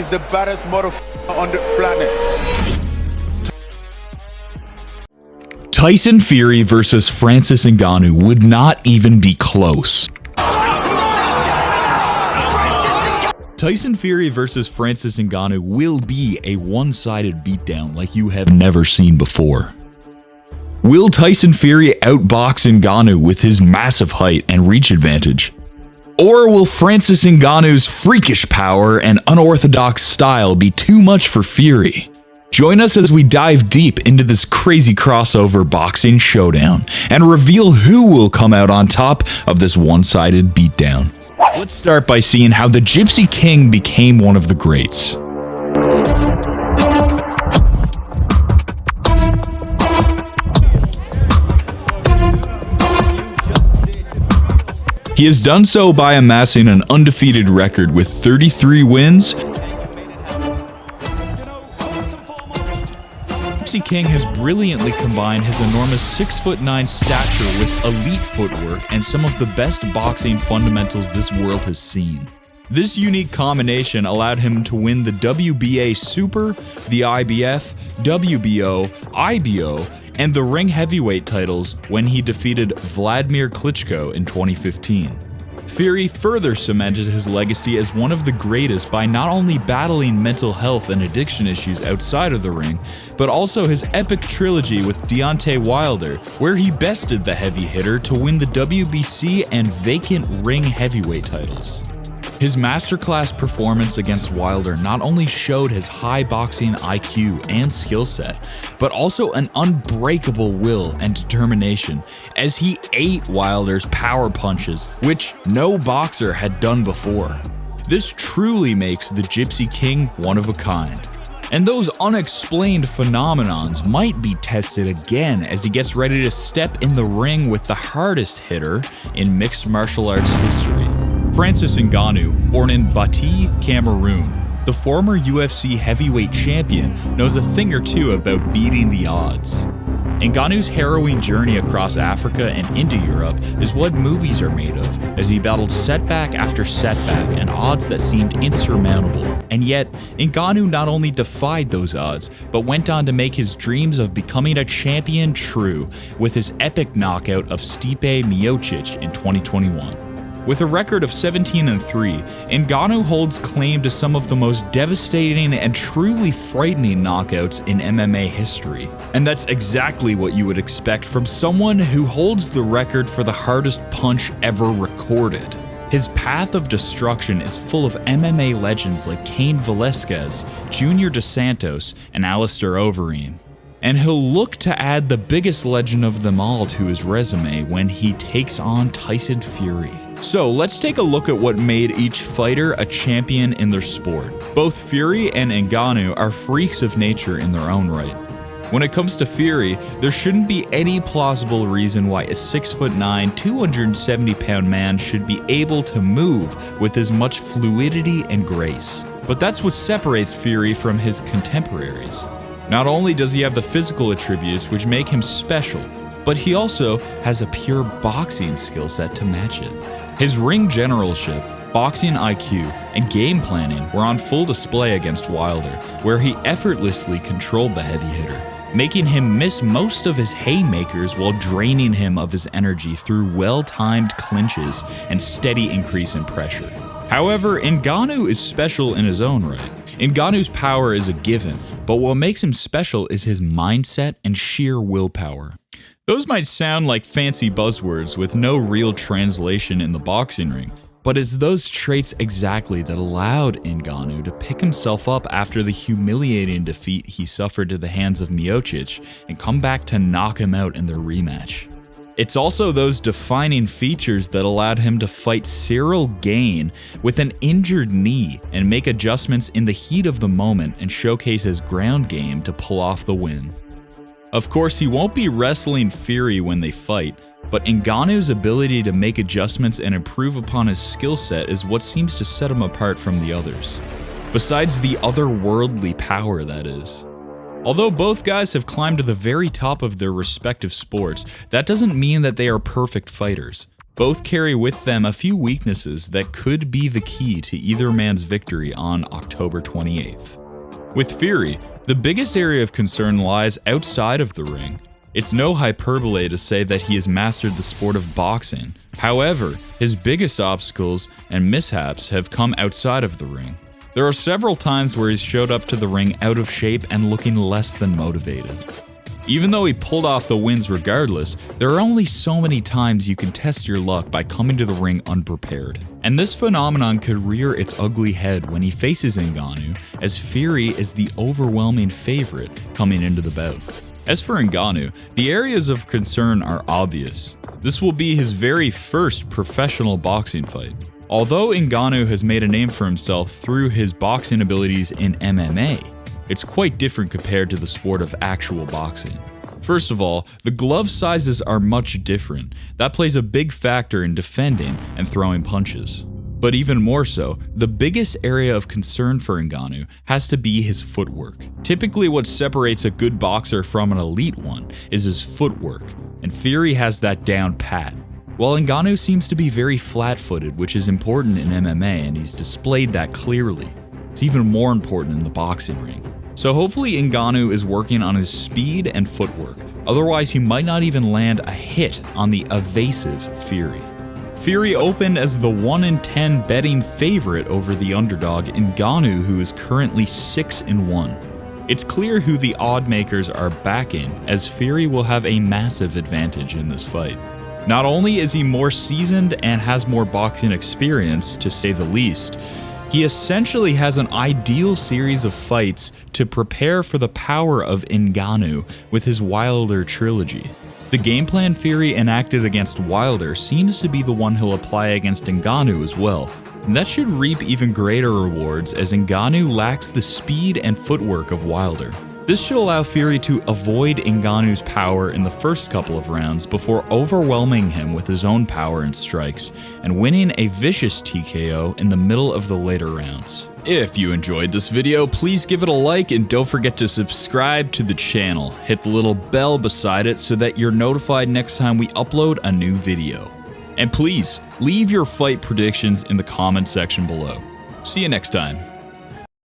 is the baddest motherfucker on the planet. Tyson Fury versus Francis Ngannou would not even be close. Tyson Fury versus Francis Ngannou will be a one-sided beatdown like you have never seen before. Will Tyson Fury outbox Ngannou with his massive height and reach advantage? Or will Francis Ngannou's freakish power and unorthodox style be too much for Fury? Join us as we dive deep into this crazy crossover boxing showdown and reveal who will come out on top of this one-sided beatdown. Let's start by seeing how the Gypsy King became one of the greats. He has done so by amassing an undefeated record with 33 wins. Gypsy King has brilliantly combined his enormous 6'9" stature with elite footwork and some of the best boxing fundamentals this world has seen. This unique combination allowed him to win the WBA Super, the IBF, WBO, IBO, and the ring heavyweight titles when he defeated Vladimir Klitschko in 2015. Fury further cemented his legacy as one of the greatest by not only battling mental health and addiction issues outside of the ring, but also his epic trilogy with Deontay Wilder, where he bested the heavy hitter to win the WBC and vacant ring heavyweight titles. His masterclass performance against Wilder not only showed his high boxing IQ and skill set, but also an unbreakable will and determination as he ate Wilder's power punches, which no boxer had done before. This truly makes the Gypsy King one of a kind. And those unexplained phenomenons might be tested again as he gets ready to step in the ring with the hardest hitter in mixed martial arts history. Francis Ngannou, born in Bati, Cameroon, the former UFC heavyweight champion, knows a thing or two about beating the odds. Ngannou's harrowing journey across Africa and into Europe is what movies are made of, as he battled setback after setback and odds that seemed insurmountable. And yet, Ngannou not only defied those odds, but went on to make his dreams of becoming a champion true with his epic knockout of Stipe Miocic in 2021. With a record of 17-3, Ngannou holds claim to some of the most devastating and truly frightening knockouts in MMA history. And that's exactly what you would expect from someone who holds the record for the hardest punch ever recorded. His path of destruction is full of MMA legends like Cain Velasquez, Junior Dos Santos, and Alistair Overeem. And he'll look to add the biggest legend of them all to his resume when he takes on Tyson Fury. So let's take a look at what made each fighter a champion in their sport. Both Fury and Ngannou are freaks of nature in their own right. When it comes to Fury, there shouldn't be any plausible reason why a 6'9", 270-pound man should be able to move with as much fluidity and grace. But that's what separates Fury from his contemporaries. Not only does he have the physical attributes which make him special, but he also has a pure boxing skill set to match it. His ring generalship, boxing IQ, and game planning were on full display against Wilder, where he effortlessly controlled the heavy hitter, making him miss most of his haymakers while draining him of his energy through well-timed clinches and steady increase in pressure. However, Ngannou is special in his own right. Ngannou's power is a given, but what makes him special is his mindset and sheer willpower. Those might sound like fancy buzzwords with no real translation in the boxing ring, but it's those traits exactly that allowed Ngannou to pick himself up after the humiliating defeat he suffered to the hands of Miocic and come back to knock him out in their rematch. It's also those defining features that allowed him to fight Cyril Gane with an injured knee and make adjustments in the heat of the moment and showcase his ground game to pull off the win. Of course, he won't be wrestling Fury when they fight, but Ngannou's ability to make adjustments and improve upon his skill set is what seems to set him apart from the others. Besides the otherworldly power, that is. Although both guys have climbed to the very top of their respective sports, that doesn't mean that they are perfect fighters. Both carry with them a few weaknesses that could be the key to either man's victory on October 28th. With Fury, the biggest area of concern lies outside of the ring. It's no hyperbole to say that he has mastered the sport of boxing. However, his biggest obstacles and mishaps have come outside of the ring. There are several times where he's showed up to the ring out of shape and looking less than motivated. Even though he pulled off the wins regardless, there are only so many times you can test your luck by coming to the ring unprepared. And this phenomenon could rear its ugly head when he faces Ngannou, as Fury is the overwhelming favorite coming into the bout. As for Ngannou, the areas of concern are obvious. This will be his very first professional boxing fight. Although Ngannou has made a name for himself through his boxing abilities in MMA, it's quite different compared to the sport of actual boxing. First of all, the glove sizes are much different. That plays a big factor in defending and throwing punches. But even more so, the biggest area of concern for Ngannou has to be his footwork. Typically what separates a good boxer from an elite one is his footwork, and Fury has that down pat. While Ngannou seems to be very flat-footed, which is important in MMA, and he's displayed that clearly, it's even more important in the boxing ring. So hopefully Ngannou is working on his speed and footwork, otherwise he might not even land a hit on the evasive Fury. Fury opened as the 1-in-10 betting favorite over the underdog Ngannou, who is currently 6-1. It's clear who the odd makers are backing, as Fury will have a massive advantage in this fight. Not only is he more seasoned and has more boxing experience, to say the least, he essentially has an ideal series of fights to prepare for the power of Ngannou with his Wilder trilogy. The game plan Fury enacted against Wilder seems to be the one he'll apply against Ngannou as well, and that should reap even greater rewards as Ngannou lacks the speed and footwork of Wilder. This should allow Fury to avoid Ngannou's power in the first couple of rounds before overwhelming him with his own power and strikes, and winning a vicious TKO in the middle of the later rounds. If you enjoyed this video, please give it a like and don't forget to subscribe to the channel. Hit the little bell beside it so that you're notified next time we upload a new video. And please, leave your fight predictions in the comment section below. See you next time.